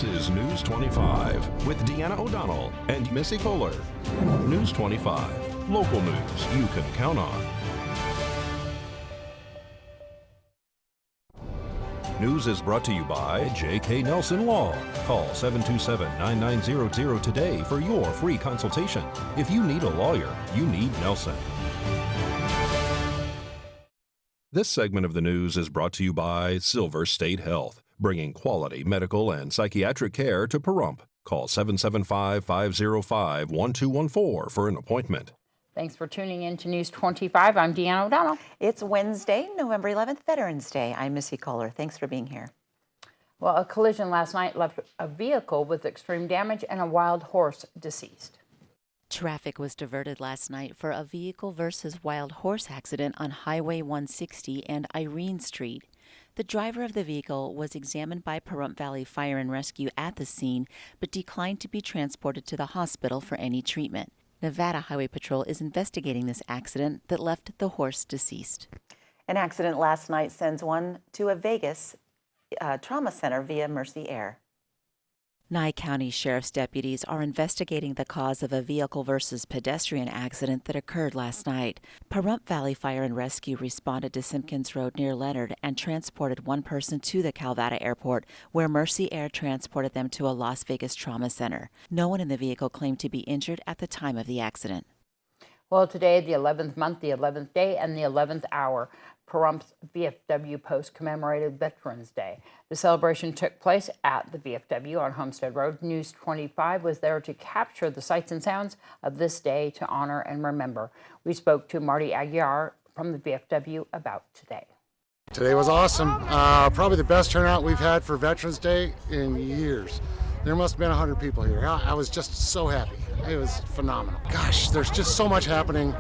This is News 25 with Deanna O'Donnell and Missy Kohler. News 25, local news you can count on. News is brought to you by J.K. Nelson Law. Call 727-9900 today for your free consultation. If you need a lawyer, you need Nelson. This segment of the news is brought to you by Silver State Health, bringing quality medical and psychiatric care to Pahrump. Call 775-505-1214 for an appointment. Thanks for tuning in to News 25. I'm Deanna O'Donnell. It's Wednesday, November 11th, Veterans Day. I'm Missy Kohler. Thanks for being here. Well, a collision last night left a vehicle with extreme damage and a wild horse deceased. Traffic was diverted last night for a vehicle versus wild horse accident on Highway 160 and Irene Street. The driver of the vehicle was examined by Pahrump Valley Fire and Rescue at the scene, but declined to be transported to the hospital for any treatment. Nevada Highway Patrol is investigating this accident that left the horse deceased. An accident last night sends one to a Vegas trauma center via Mercy Air. Nye County Sheriff's deputies are investigating the cause of a vehicle versus pedestrian accident that occurred last night. Pahrump Valley Fire and Rescue responded to Simpkins Road near Leonard and transported one person to the Calvada Airport, where Mercy Air transported them to a Las Vegas trauma center. No one in the vehicle claimed to be injured at the time of the accident. Well, today, the 11th month, the 11th day, and the 11th hour, Pahrump's VFW post commemorated Veterans Day. The celebration took place at the VFW on Homestead Road. News 25 was there to capture the sights and sounds of this day to honor and remember. We spoke to Marty Aguiar from the VFW about today. Today was awesome. Probably the best turnout we've had for Veterans Day in years. There must have been 100 people here. I was just so happy. It was phenomenal. Gosh, there's just so much happening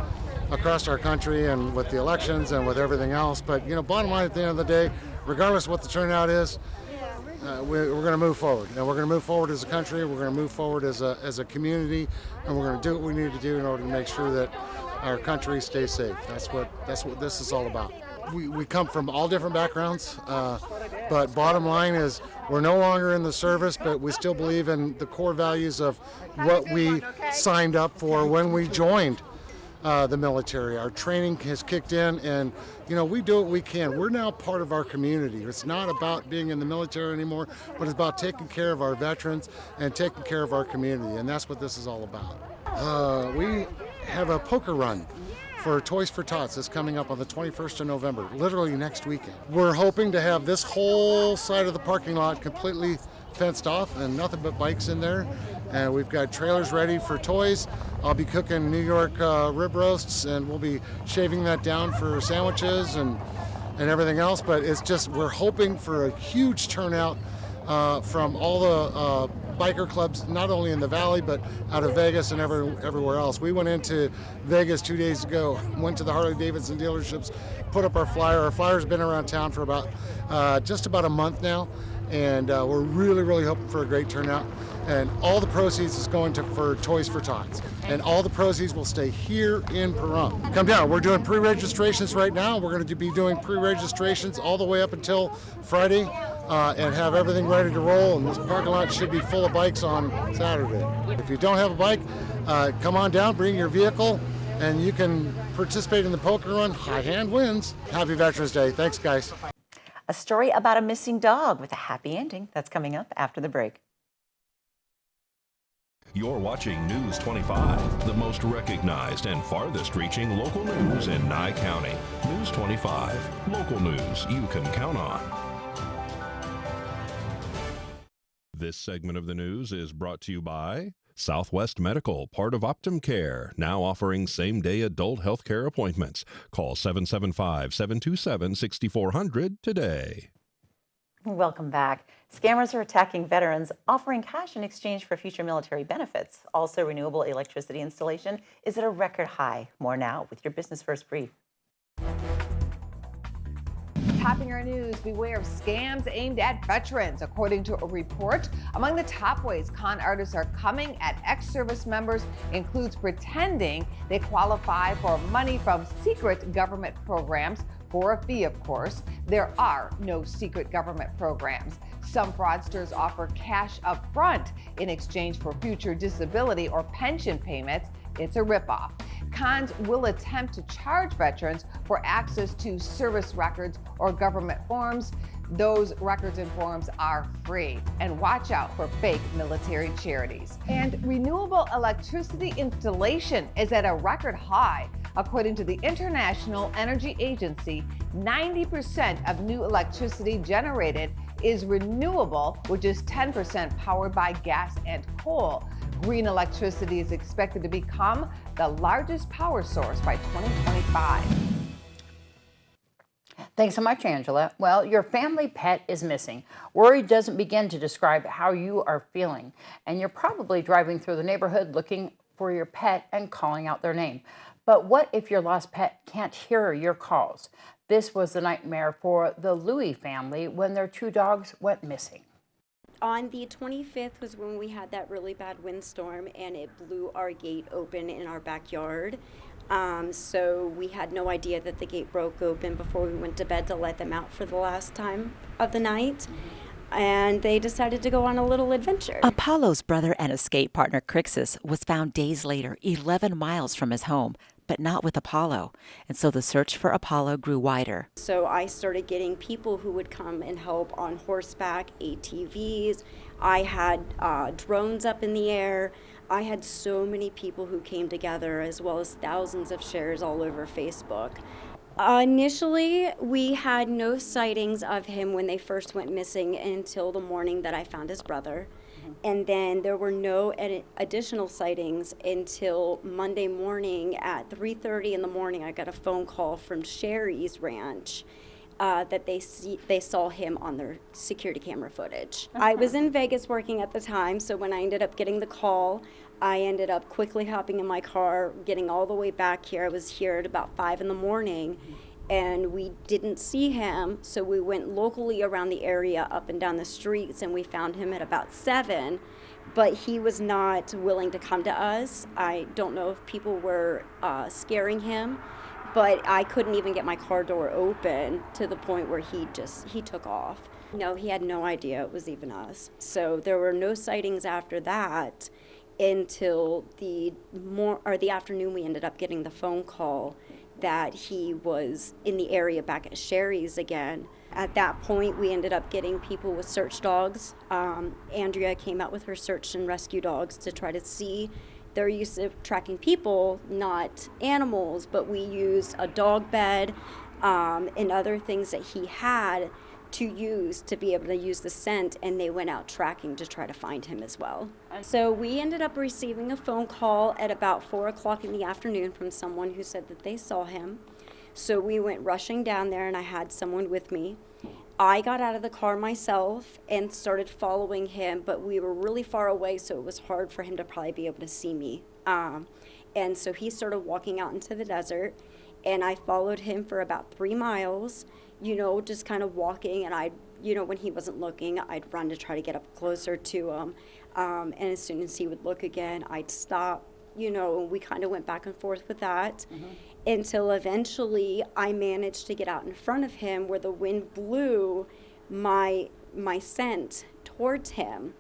across our country and with the elections and with everything else. But, you know, bottom line at the end of the day, regardless of what the turnout is, we're going to move forward. And we're going to move forward as a country, we're going to move forward as a community, and we're going to do what we need to do in order to make sure that our country stays safe. That's what this is all about. We come from all different backgrounds, but bottom line is we're no longer in the service, but we still believe in the core values of what we signed up for when we joined the military. Our training has kicked in, and you know, we do what we can. We're now part of our community. It's not about being in the military anymore, but it's about taking care of our veterans and taking care of our community, and that's what this is all about. We have a poker run for Toys for Tots that's coming up on the 21st of November, literally next weekend. We're hoping to have this whole side of the parking lot completely fenced off and nothing but bikes in there. And we've got trailers ready for toys. I'll be cooking New York rib roasts, and we'll be shaving that down for sandwiches and everything else. But it's just, we're hoping for a huge turnout from all the biker clubs, not only in the Valley, but out of Vegas and everywhere else. We went into Vegas 2 days ago, went to the Harley-Davidson dealerships, put up our flyer. Our flyer's been around town for about just about a month now, and we're really hoping for a great turnout. And all the proceeds is going for Toys for Tots, and all the proceeds will stay here in Pahrump. Come down. We're doing pre-registrations right now. We're going to be doing pre-registrations all the way up until Friday, and have everything ready to roll, and this parking lot should be full of bikes on Saturday. If you don't have a bike, come on down, bring your vehicle, and you can participate in the poker run. High hand wins. Happy Veterans Day. Thanks, guys. A story about a missing dog with a happy ending. That's coming up after the break. You're watching News 25, the most recognized and farthest reaching local news in Nye County. News 25, local news you can count on. This segment of the news is brought to you by Southwest Medical, part of Optum Care, now offering same-day adult health care appointments. Call 775-727-6400 today. Welcome back. Scammers are attacking veterans, offering cash in exchange for future military benefits. Also, renewable electricity installation is at a record high. More now with your Business First Brief. Topping our news, beware of scams aimed at veterans. According to a report, among the top ways con artists are coming at ex-service members includes pretending they qualify for money from secret government programs, for a fee, of course. There are no secret government programs. Some fraudsters offer cash up front in exchange for future disability or pension payments. It's a ripoff. Cons will attempt to charge veterans for access to service records or government forms. Those records and forms are free. And watch out for fake military charities. And renewable electricity installation is at a record high. According to the International Energy Agency, 90% of new electricity generated is renewable, which is 10% powered by gas and coal. Green electricity is expected to become the largest power source by 2025. Thanks so much, Angela. Well, your family pet is missing. Worry doesn't begin to describe how you are feeling, and you're probably driving through the neighborhood looking for your pet and calling out their name. But what if your lost pet can't hear your calls? This was the nightmare for the Lewey family when their 2 dogs went missing. On the 25th was when we had that really bad windstorm, and it blew our gate open in our backyard. So we had no idea that the gate broke open before we went to bed to let them out for the last time of the night. And they decided to go on a little adventure. Apollo's brother and escape partner, Crixus, was found days later, 11 miles from his home, but not with Apollo. And so the search for Apollo grew wider. So I started getting people who would come and help on horseback, ATVs. I had drones up in the air. I had so many people who came together, as well as thousands of shares all over Facebook. Initially, we had no sightings of him when they first went missing until the morning that I found his brother. And then there were no additional sightings until Monday morning at 3:30 in the morning. I got a phone call from Sherry's ranch that they saw him on their security camera footage. I was in Vegas working at the time, so when I ended up getting the call, I ended up quickly hopping in my car, getting all the way back here. I was here at about 5 in the morning, and we didn't see him, so we went locally around the area, up and down the streets, and we found him at about 7, but he was not willing to come to us. I don't know if people were scaring him, but I couldn't even get my car door open to the point where he took off. No, he had no idea it was even us. So there were no sightings after that until the afternoon. We ended up getting the phone call that he was in the area back at Sherry's again. At that point, we ended up getting people with search dogs. Andrea came out with her search and rescue dogs to try to see their use of tracking people, not animals, but we used a dog bed and other things that he had to use to be able to use the scent, and they went out tracking to try to find him as well. So we ended up receiving a phone call at about 4 o'clock in the afternoon from someone who said that they saw him. So we went rushing down there, and I had someone with me. I got out of the car myself and started following him, but we were really far away, so it was hard for him to probably be able to see me. And so he started walking out into the desert, and I followed him for about 3 miles, just kind of walking, and when he wasn't looking, I'd run to try to get up closer to him. And as soon as he would look again, I'd stop, and we kind of went back and forth with that until eventually I managed to get out in front of him where the wind blew my scent towards him.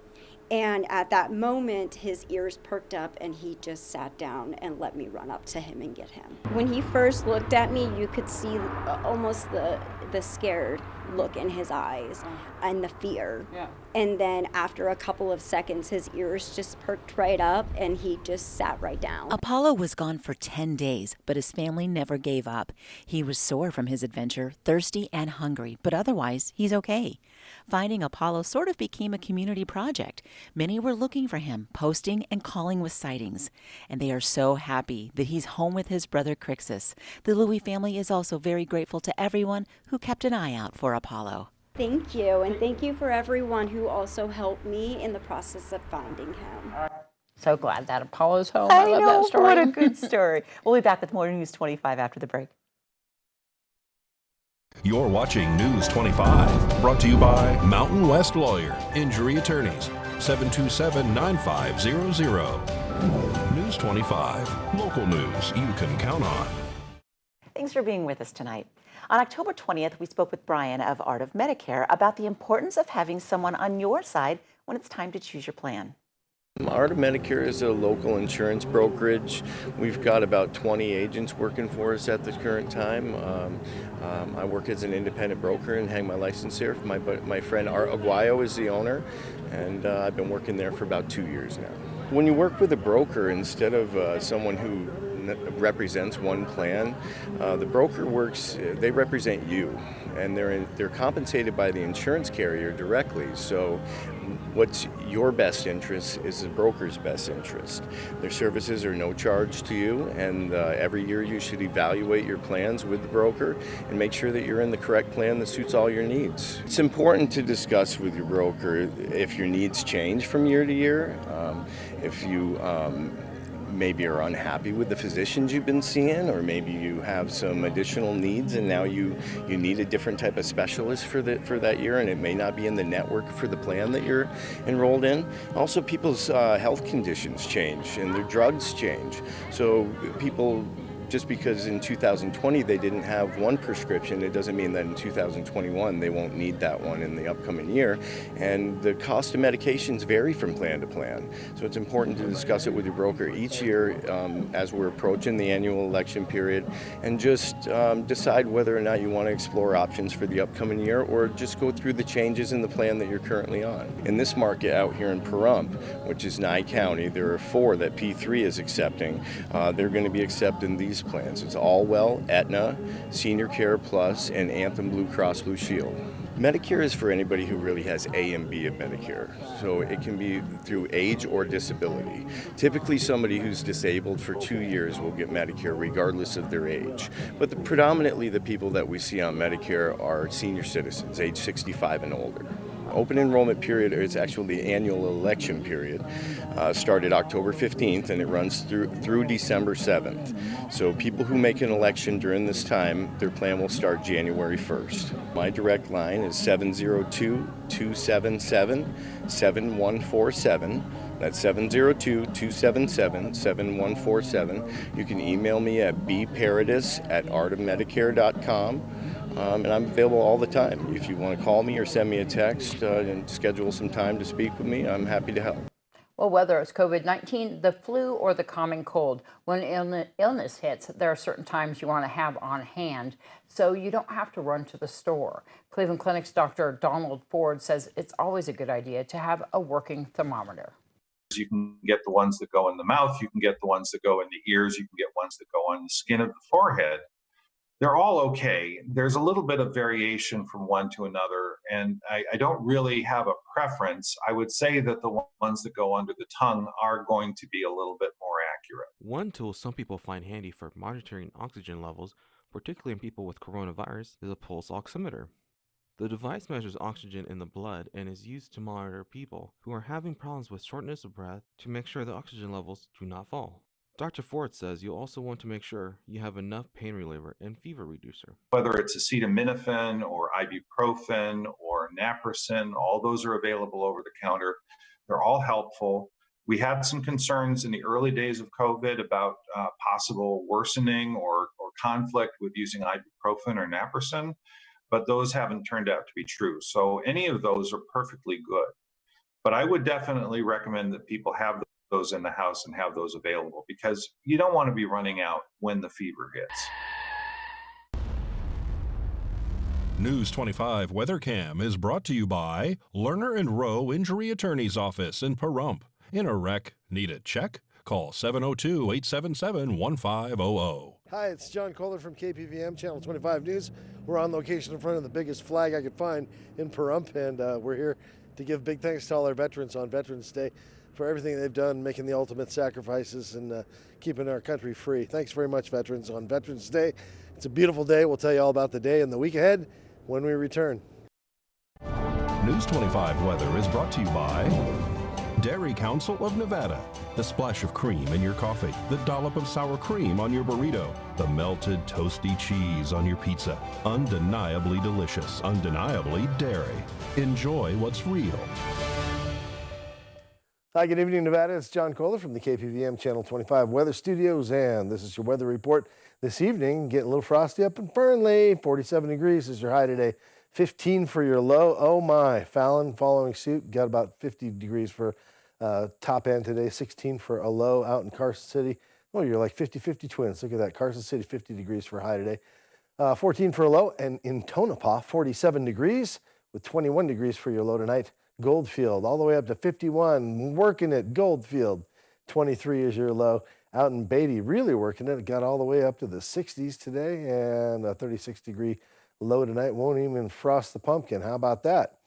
And at that moment, his ears perked up and he just sat down and let me run up to him and get him. When he first looked at me, you could see almost the scared look in his eyes and the fear. Yeah. And then after a couple of seconds, his ears just perked right up and he just sat right down. Apollo was gone for 10 days, but his family never gave up. He was sore from his adventure, thirsty and hungry, but otherwise, he's okay. Finding Apollo sort of became a community project. Many were looking for him, posting and calling with sightings. And they are so happy that he's home with his brother Crixus. The Lewey family is also very grateful to everyone who kept an eye out for Apollo. Thank you, and thank you for everyone who also helped me in the process of finding him. So glad that Apollo's home. I love know, that story. what a good story. We'll be back with more News 25 after the break. You're watching News 25, brought to you by Mountain West Lawyer, Injury Attorneys, 727-9500. News 25, local news you can count on. Thanks Thanks for being with us tonight. On October 20th, we spoke with Brian of Art of Medicare about the importance of having someone on your side when it's time to choose your plan. Art of Medicare is a local insurance brokerage. We've got about 20 agents working for us at the current time. I work as an independent broker and hang my license here. My friend Aguiar is the owner, and I've been working there for about 2 years now. When you work with a broker instead of someone who represents one plan, the broker they represent you, and they're compensated by the insurance carrier directly. So what's your best interest is the broker's best interest. Their services are no charge to you, and every year you should evaluate your plans with the broker and make sure that you're in the correct plan that suits all your needs. It's important to discuss with your broker if your needs change from year to year, if you maybe are unhappy with the physicians you've been seeing, or maybe you have some additional needs and now you need a different type of specialist for that year, and it may not be in the network for the plan that you're enrolled in. Also, people's health conditions change and their drugs change. So people, just because in 2020 they didn't have one prescription, it doesn't mean that in 2021 they won't need that one in the upcoming year. And the cost of medications vary from plan to plan. So it's important to discuss it with your broker each year as we're approaching the annual election period, and just decide whether or not you want to explore options for the upcoming year, or just go through the changes in the plan that you're currently on. In this market out here in Pahrump, which is Nye County, there are 4 that P3 is accepting. They're going to be accepting these plans. It's Allwell, Aetna, Senior Care Plus, and Anthem Blue Cross Blue Shield. Medicare is for anybody who really has A and B of Medicare. So it can be through age or disability. Typically somebody who's disabled for 2 years will get Medicare regardless of their age. But predominantly the people that we see on Medicare are senior citizens, age 65 and older. Open enrollment period, it's actually the annual election period, started October 15th and it runs through December 7th. So people who make an election during this time, their plan will start January 1st. My direct line is 702-277-7147. That's 702-277-7147. You can email me at bparadis@artofmedicare.com. And I'm available all the time. If you want to call me or send me a text and schedule some time to speak with me, I'm happy to help. Well, whether it's COVID-19, the flu, or the common cold, when illness hits, there are certain times you want to have on hand so you don't have to run to the store. Cleveland Clinic's Dr. Donald Ford says it's always a good idea to have a working thermometer. You can get the ones that go in the mouth, you can get the ones that go in the ears, you can get ones that go on the skin of the forehead. They're all okay. There's a little bit of variation from one to another, and I don't really have a preference. I would say that the ones that go under the tongue are going to be a little bit more accurate. One tool some people find handy for monitoring oxygen levels, particularly in people with coronavirus, is a pulse oximeter. The device measures oxygen in the blood and is used to monitor people who are having problems with shortness of breath to make sure the oxygen levels do not fall. Dr. Ford says you'll also want to make sure you have enough pain reliever and fever reducer. Whether it's acetaminophen or ibuprofen or naproxen, all those are available over the counter. They're all helpful. We had some concerns in the early days of COVID about possible worsening or conflict with using ibuprofen or naproxen, but those haven't turned out to be true. So any of those are perfectly good. But I would definitely recommend that people have those in the house and have those available, because you don't want to be running out when the fever hits. News 25 Weather Cam is brought to you by Lerner and Rowe Injury Attorney's Office in Pahrump. In a wreck, need a check? Call 702-877-1500. Hi, it's John Kohler from KPVM Channel 25 News. We're on location in front of the biggest flag I could find in Pahrump, and we're here to give big thanks to all our veterans on Veterans Day for everything they've done, making the ultimate sacrifices and keeping our country free. Thanks very much, veterans, on Veterans Day. It's a beautiful day. We'll tell you all about the day and the week ahead when we return. News 25 weather is brought to you by Dairy Council of Nevada. The splash of cream in your coffee, the dollop of sour cream on your burrito, the melted toasty cheese on your pizza. Undeniably delicious, undeniably dairy. Enjoy what's real. Hi, good evening, Nevada. It's John Kohler from the KPVM Channel 25 Weather Studios, and this is your weather report. This evening, getting a little frosty up in Fernley. 47 degrees is your high today. 15 for your low. Oh my, Fallon following suit. Got about 50 degrees for top end today. 16 for a low out in Carson City. Oh, you're like 50-50 twins. Look at that. Carson City, 50 degrees for a high today. 14 for a low. And in Tonopah, 47 degrees with 21 degrees for your low tonight. Goldfield all the way up to 51, working it. Goldfield, 23 is your low. Out in Beatty, really working it. It got all the way up to the 60s today, and a 36-degree low tonight. Won't even frost the pumpkin. How about that?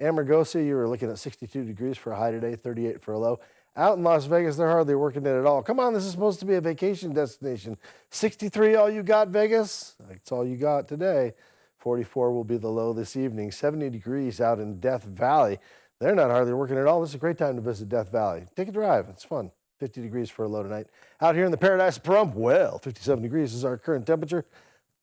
Amargosa, you were looking at 62 degrees for a high today, 38 for a low. Out in Las Vegas, they're hardly working it at all. Come on, this is supposed to be a vacation destination. 63, all you got, Vegas? That's all you got today. 44 will be the low this evening. 70 degrees out in Death Valley. They're not hardly working at all. This is a great time to visit Death Valley. Take a drive. It's fun. 50 degrees for a low tonight. Out here in the Paradis Pahrump, well, 57 degrees is our current temperature.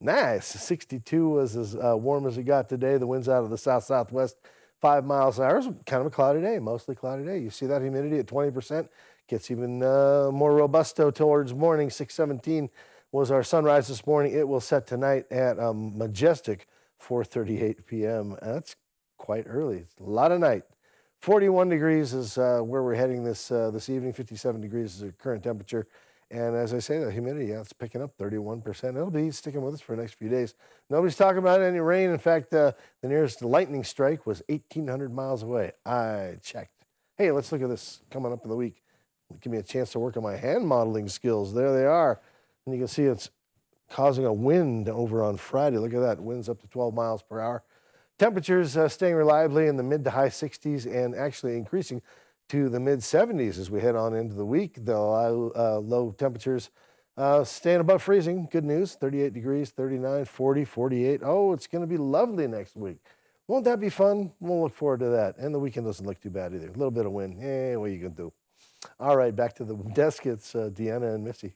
Nice. 62 was as warm as it got today. The wind's out of the south-southwest, 5 miles an hour. It's kind of a cloudy day, mostly cloudy day. You see that humidity at 20%. Gets even more robusto towards morning. 617 was our sunrise this morning. It will set tonight at majestic 4:38 p.m. That's quite early. It's a lot of night. 41 degrees is where we're heading this evening. 57 degrees is the current temperature. And as I say, the humidity, yeah, it's picking up 31%. It'll be sticking with us for the next few days. Nobody's talking about any rain. In fact, the nearest lightning strike was 1,800 miles away. I checked. Hey, let's look at this coming up in the week. Give me a chance to work on my hand modeling skills. There they are. And you can see it's causing a wind over on Friday. Look at that. Winds up to 12 miles per hour. Temperatures staying reliably in the mid to high 60s and actually increasing to the mid 70s as we head on into the week. The low temperatures staying above freezing. Good news. 38 degrees, 39, 40, 48. Oh, it's going to be lovely next week. Won't that be fun? We'll look forward to that. And the weekend doesn't look too bad either. A little bit of wind. Hey, what are you going to do? All right, back to the desk. It's Deanna and Missy.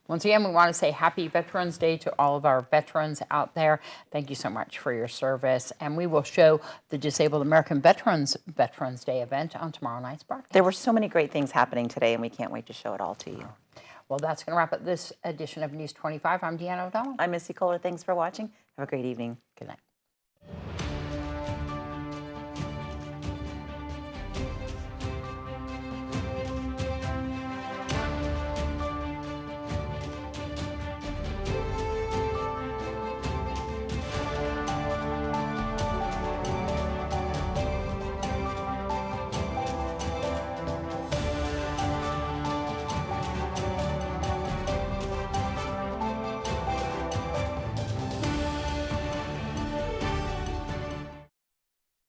Once again, we want to say happy Veterans Day to all of our veterans out there. Thank you so much for your service. And we will show the Disabled American Veterans Day event on tomorrow night's broadcast. There were so many great things happening today, and we can't wait to show it all to you. Well, that's going to wrap up this edition of News 25. I'm Deanna O'Donnell. I'm Missy Kohler. Thanks for watching. Have a great evening. Good night.